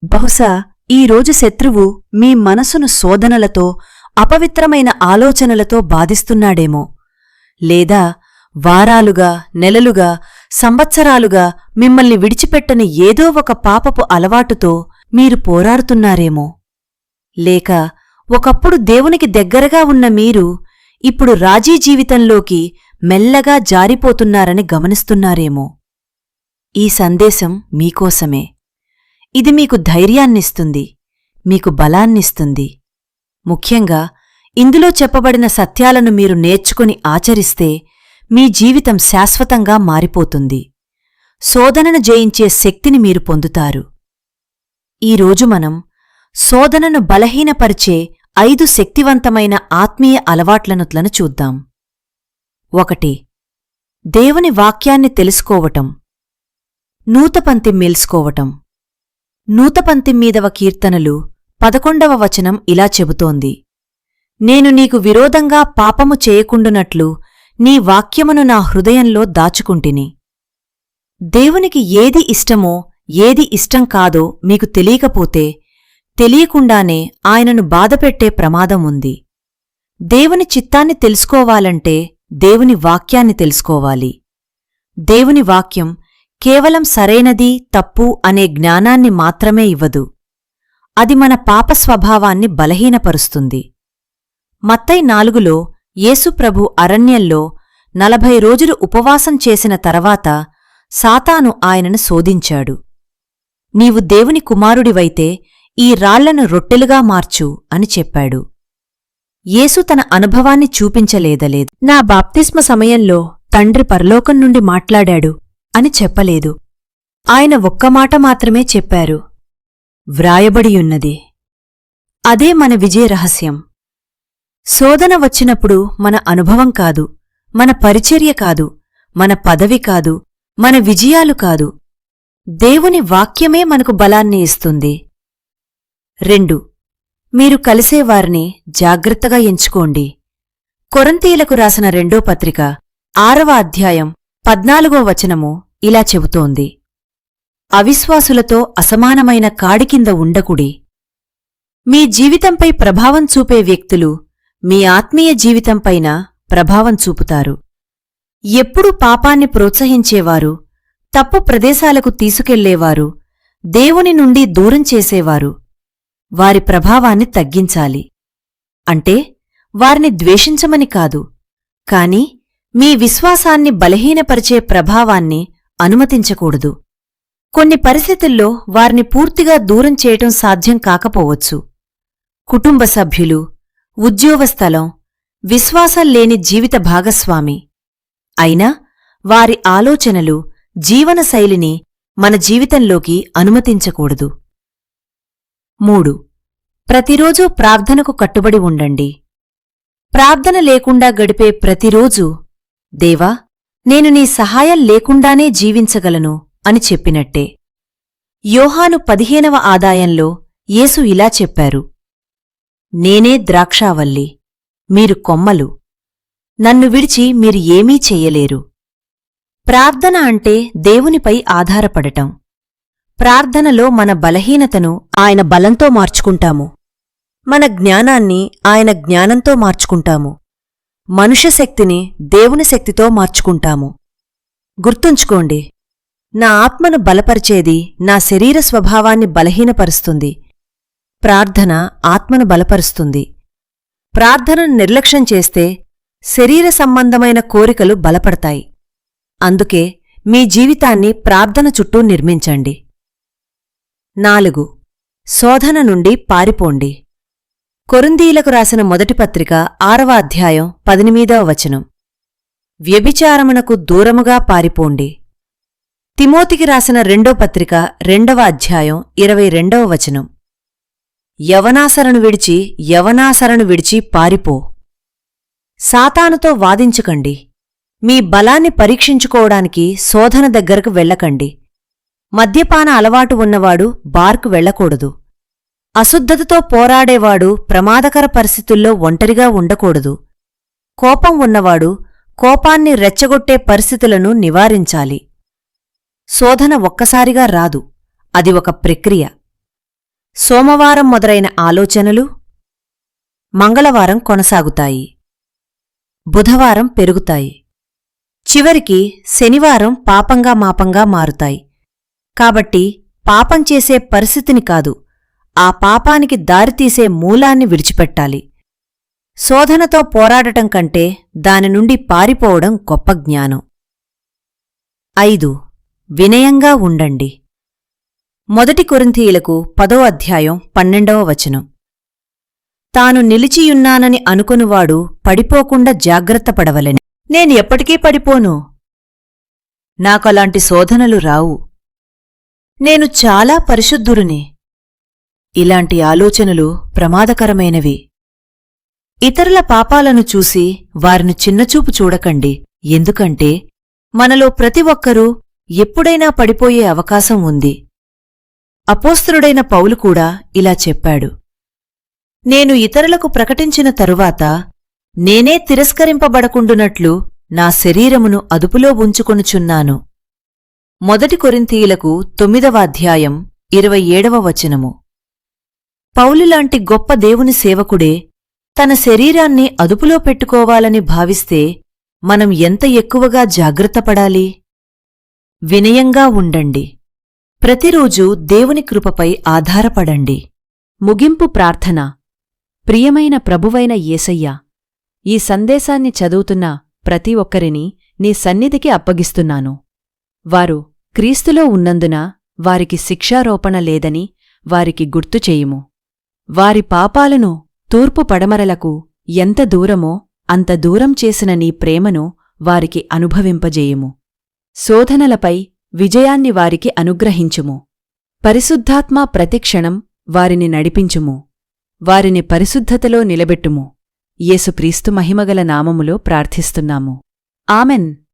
బహుశా ఈరోజు శత్రువు మీ మనసును శోధనలతో అపవిత్రమైన ఆలోచనలతో బాధిస్తున్నాడేమో. లేదా వారాలుగా, నెలలుగా, సంవత్సరాలుగా మిమ్మల్ని విడిచిపెట్టని ఏదో ఒక పాపపు అలవాటుతో మీరు పోరాడుతున్నారేమో. లేక ఒకప్పుడు దేవునికి దగ్గరగా ఉన్న మీరు ఇప్పుడు రాజీ జీవితంలోకి మెల్లగా జారిపోతున్నారని గమనిస్తున్నారేమో. ఈ సందేశం మీకోసమే. ఇది మీకు ధైర్యాన్నిస్తుంది, మీకు బలాన్నిస్తుంది. ముఖ్యంగా ఇందులో చెప్పబడిన సత్యాలను మీరు నేర్చుకుని ఆచరిస్తే మీ జీవితం శాశ్వతంగా మారిపోతుంది. శోధనను జయించే శక్తిని మీరు పొందుతారు. ఈరోజు మనం శోధనను బలహీనపరిచే 5 శక్తివంతమైన ఆత్మీయ అలవాట్లను చూద్దాం. 1. దేవుని వాక్యాన్ని తెలుసుకోవటం. నూతపంతి మేల్సుకోవటం. నూతపంతిమీదవ కీర్తనలు 11వ వచనం ఇలా చెబుతోంది: నేను నీకు విరోధంగా పాపము చేయకుండునట్లు నీ వాక్యమును నా హృదయంలో దాచుకుంటిని. దేవునికి ఏది ఇష్టమో ఏది ఇష్టం కాదో మీకు తెలియకపోతే తెలియకుండానే ఆయనను బాధపెట్టే ప్రమాదం ఉంది. దేవుని చిత్తాన్ని తెలుసుకోవాలంటే దేవుని వాక్యాన్ని తెలుసుకోవాలి. దేవుని వాక్యం కేవలం సరైనది తప్పు అనే జ్ఞానాన్ని మాత్రమే ఇవ్వదు. అది మన పాప స్వభావాన్ని బలహీనపరుస్తుంది. మత్తయి 4లో యేసుప్రభు అరణ్యంలో 40 రోజులు ఉపవాసం చేసిన తర్వాత సాతాను ఆయనను శోధించాడు. నీవు దేవుని కుమారుడివైతే ఈ రాళ్లను రొట్టెలుగా మార్చు అని చెప్పాడు. యేసు తన అనుభవాన్ని చూపించలేదలేదు. నా బాప్తిస్మ సమయంలో తండ్రి పరలోకం నుండి మాట్లాడాడు అని చెప్పలేదు. ఆయన ఒక్క మాట మాత్రమే చెప్పారు: వ్రాయబడియున్నది. అదే మన విజయ రహస్యం. శోధన వచ్చినప్పుడు మన అనుభవం కాదు, మన పరిచర్య కాదు, మన పదవి కాదు, మన విజయాలు కాదు, దేవుని వాక్యమే మనకు బలాన్ని ఇస్తుంది. 2. మీరు కలిసేవారిని జాగ్రత్తగా ఎంచుకోండి. కొరింథీయులకు రాసిన 2వ పత్రిక 6వ అధ్యాయం 14వ వచనము ఇలా చెబుతోంది: అవిశ్వాసులతో అసమానమైన కాడి కింద ఉండకుడి. మీ జీవితంపై ప్రభావం చూపే వ్యక్తులు మీ ఆత్మీయ జీవితంపైన ప్రభావం చూపుతారు. ఎప్పుడూ పాపాన్ని ప్రోత్సహించేవారు, తప్పు ప్రదేశాలకు తీసుకెళ్లేవారు, దేవుని నుండి దూరం చేసేవారు, వారి ప్రభావాన్ని తగ్గించాలి. అంటే వారిని ద్వేషించమని కాదు, కాని మీ విశ్వాసాన్ని బలహీనపరిచే ప్రభావాన్ని అనుమతించకూడదు. కొన్ని పరిస్థితుల్లో వారిని పూర్తిగా దూరం చేయటం సాధ్యం కాకపోవచ్చు. కుటుంబ సభ్యులు, ఉద్యోగస్థలం, విశ్వాసం లేని జీవిత భాగస్వామి. అయినా వారి ఆలోచనలు, జీవనశైలిని మన జీవితంలోకి అనుమతించకూడదు. 3. ప్రతిరోజూ ప్రార్థనకు కట్టుబడి ఉండండి. ప్రార్థన లేకుండా గడిపే ప్రతిరోజూ దేవా, నేను నీ సహాయం లేకుండానే జీవించగలను అని చెప్పినట్టే. యోహాను 15వ అధ్యాయంలో యేసు ఇలా చెప్పారు: నేనే ద్రాక్షావల్లి, మీరు కొమ్మలు. నన్ను విడిచి మీరు ఏమీ చెయ్యలేరు. ప్రార్థన అంటే దేవునిపై ఆధారపడటం. ప్రార్థనలో మన బలహీనతను ఆయన బలంతో మార్చుకుంటాము. మన జ్ఞానాన్ని ఆయన జ్ఞానంతో మార్చుకుంటాము. మనుష్య శక్తిని దేవుని శక్తితో మార్చుకుంటాము. గుర్తుంచుకోండి, నా ఆత్మను బలపరిచేది నా శరీర స్వభావాన్ని బలహీనపరుస్తుంది. ప్రార్థన ఆత్మను బలపరుస్తుంది. ప్రార్థనను నిర్లక్ష్యం చేస్తే శరీర సంబంధమైన కోరికలు బలపడతాయి. అందుకే మీ జీవితాన్ని ప్రార్థన చుట్టూ నిర్మించండి. 4. శోధన నుండి పారిపోండి. కొరింథీయులకు రాసిన 1వ పత్రిక 6వ అధ్యాయం 18వ వచనం: వ్యభిచారమునకు దూరముగా పారిపోండి. తిమోతికి రాసిన 2వ పత్రిక 2వ అధ్యాయం 22వ వచనం: యవనాసరను విడిచి పారిపో. సాతానుతో వాదించుకండి. మీ బలాన్ని పరీక్షించుకోవడానికి శోధన దగ్గరకు వెళ్ళకండి. మద్యపాన అలవాటు ఉన్నవాడు బార్కు వెళ్లకూడదు. అశుద్ధతతో పోరాడేవాడు ప్రమాదకర పరిస్థితుల్లో ఒంటరిగా ఉండకూడదు. కోపం ఉన్నవాడు కోపాన్ని రెచ్చగొట్టే పరిస్థితులను నివారించాలి. శోధన ఒక్కసారిగా రాదు, అది ఒక ప్రక్రియ. సోమవారం మొదలైన ఆలోచనలు మంగళవారం కొనసాగుతాయి. బుధవారం పెరుగుతాయి. చివరికి శనివారం పాపంగా మాపంగా మారుతాయి. కాబట్టి పాపం చేసే పరిస్థితిని కాదు, ఆ పాపానికి దారితీసే మూలాన్ని విడిచిపెట్టాలి. శోధనతో పోరాడటం కంటే దాని నుండి పారిపోవడం గొప్ప జ్ఞానం. 5. వినయంగా ఉండండి. 1 కొరింథీయులకు 10వ అధ్యాయం 12వ వచనం. తాను నిలిచియున్నానని అనుకొనువాడు పడిపోకుండా జాగ్రత్తపడవలెను. నేను ఎప్పటికీ పడిపోను. నాకలాంటి శోధనలు రావు. నేను చాలా పరిశుద్ధుడిని. ఇలాంటి ఆలోచనలు ప్రమాదకరమైనవి. ఇతరుల పాపాలను చూసి వారిని చిన్నచూపు చూడకండి. ఎందుకంటే మనలో ప్రతి ఒక్కరూ ఎప్పుడైనా పడిపోయే అవకాశం ఉంది. అపోస్తలుడైన పౌలు కూడా ఇలా చెప్పాడు. నేను ఇతరులకు ప్రకటించిన తరువాత నేనే తిరస్కరింపబడకుండునట్లు నా శరీరమును అదుపులో ఉంచుకొనుచున్నాను. 1 కొరింథీయులకు 9వ అధ్యాయం 27వ వచనము. పౌలులాంటి గొప్ప దేవుని సేవకుడే తన శరీరాన్ని అదుపులో పెట్టుకోవాలని భావిస్తే మనం ఎంత ఎక్కువగా జాగ్రత్తపడాలి. వినయంగా ఉండండి. ప్రతిరోజూ దేవుని కృపపై ఆధారపడండి. ముగింపు ప్రార్థన. ప్రియమైన ప్రభువైన యేసయ్యా, ఈ సందేశాన్ని చదువుతున్న ప్రతి ఒక్కరిని నీ సన్నిధికి అప్పగిస్తున్నాను. వారు క్రీస్తులో ఉన్నందున వారికి శిక్షారోపణ లేదని వారికి గుర్తుచేయుము. వారి పాపాలను తూర్పు పడమరలకు ఎంత దూరమో అంత దూరం చేసిన నీ ప్రేమను వారికి అనుభవింపజేయుము. శోధనలపై విజయాన్ని వారికి అనుగ్రహించుము. పరిశుద్ధాత్మా ప్రతిక్షణం వారిని నడిపించుము. వారిని పరిశుద్ధతలో నిలబెట్టుము. యేసుక్రీస్తు మహిమగల నామములో ప్రార్థిస్తున్నాము. ఆమెన్.